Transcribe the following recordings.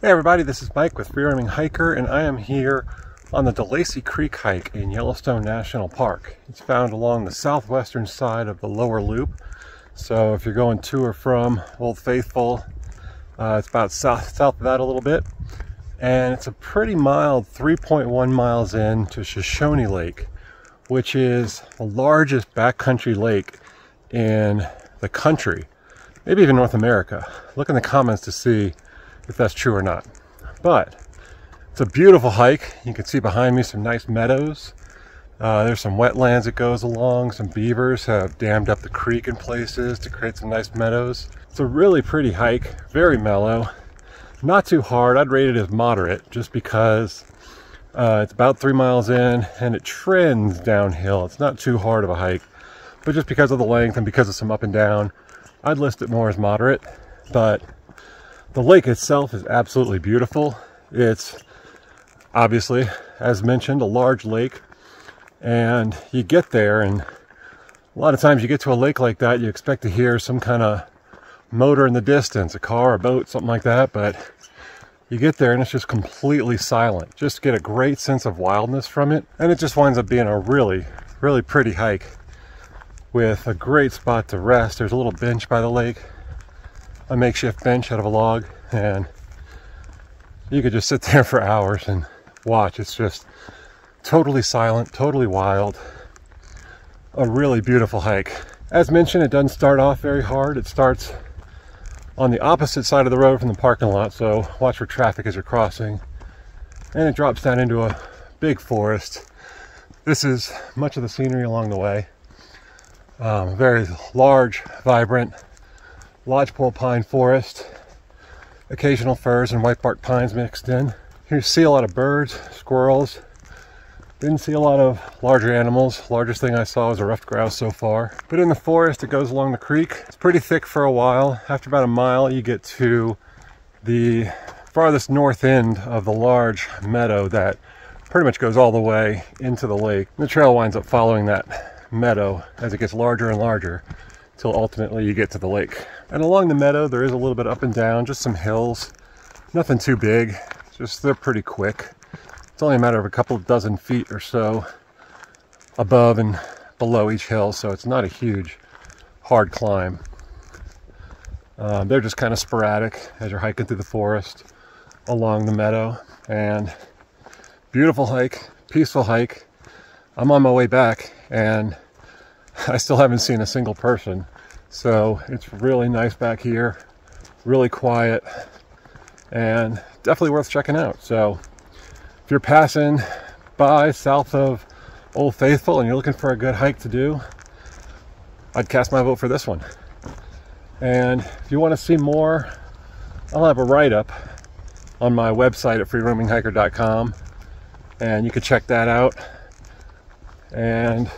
Hey everybody, this is Mike with Free Roaming Hiker, and I am here on the DeLacey Creek hike in Yellowstone National Park. It's found along the southwestern side of the lower loop. So if you're going to or from Old Faithful, it's about south of that a little bit. And it's a pretty mild 3.1 miles in to Shoshone Lake, which is the largest backcountry lake in the country, maybe even North America. Look in the comments to see if that's true or not. But it's a beautiful hike. You can see behind me some nice meadows. There's some wetlands it goes along. Some beavers have dammed up the creek in places to create some nice meadows. It's a really pretty hike, very mellow, not too hard. I'd rate it as moderate just because it's about 3 miles in and it trends downhill. It's not too hard of a hike, but just because of the length and because of some up and down, I'd list it more as moderate. But the lake itself is absolutely beautiful. It's obviously, as mentioned, a large lake, and you get there and a lot of times you get to a lake like that, you expect to hear some kind of motor in the distance, a car, a boat, something like that, but you get there and it's just completely silent. Just get a great sense of wildness from it, and it just winds up being a really pretty hike with a great spot to rest. There's a little bench by the lake, a makeshift bench out of a log, and you could just sit there for hours and watch. It's just totally silent, totally wild, a really beautiful hike. As mentioned, it doesn't start off very hard. It starts on the opposite side of the road from the parking lot, so watch for traffic as you're crossing, and it drops down into a big forest. This is much of the scenery along the way. Very large, vibrant lodgepole pine forest, occasional firs and white bark pines mixed in. You see a lot of birds, squirrels. Didn't see a lot of larger animals. Largest thing I saw was a ruffed grouse so far. But in the forest, it goes along the creek. It's pretty thick for a while. After about a mile, you get to the farthest north end of the large meadow that pretty much goes all the way into the lake. The trail winds up following that meadow as it gets larger and larger, till ultimately you get to the lake. And along the meadow there is a little bit up and down, just some hills, nothing too big, just they're pretty quick. It's only a matter of a couple of dozen feet or so above and below each hill, so it's not a huge hard climb. They're just kind of sporadic as you're hiking through the forest along the meadow. And beautiful hike, peaceful hike. I'm on my way back and I still haven't seen a single person, so it's really nice back here, really quiet, and definitely worth checking out. So if you're passing by south of Old Faithful and you're looking for a good hike to do, I'd cast my vote for this one. And if you want to see more, I'll have a write-up on my website at freeroaminghiker.com, and you can check that out. And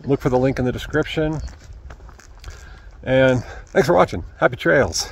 look for the link in the description. And thanks for watching. Happy trails.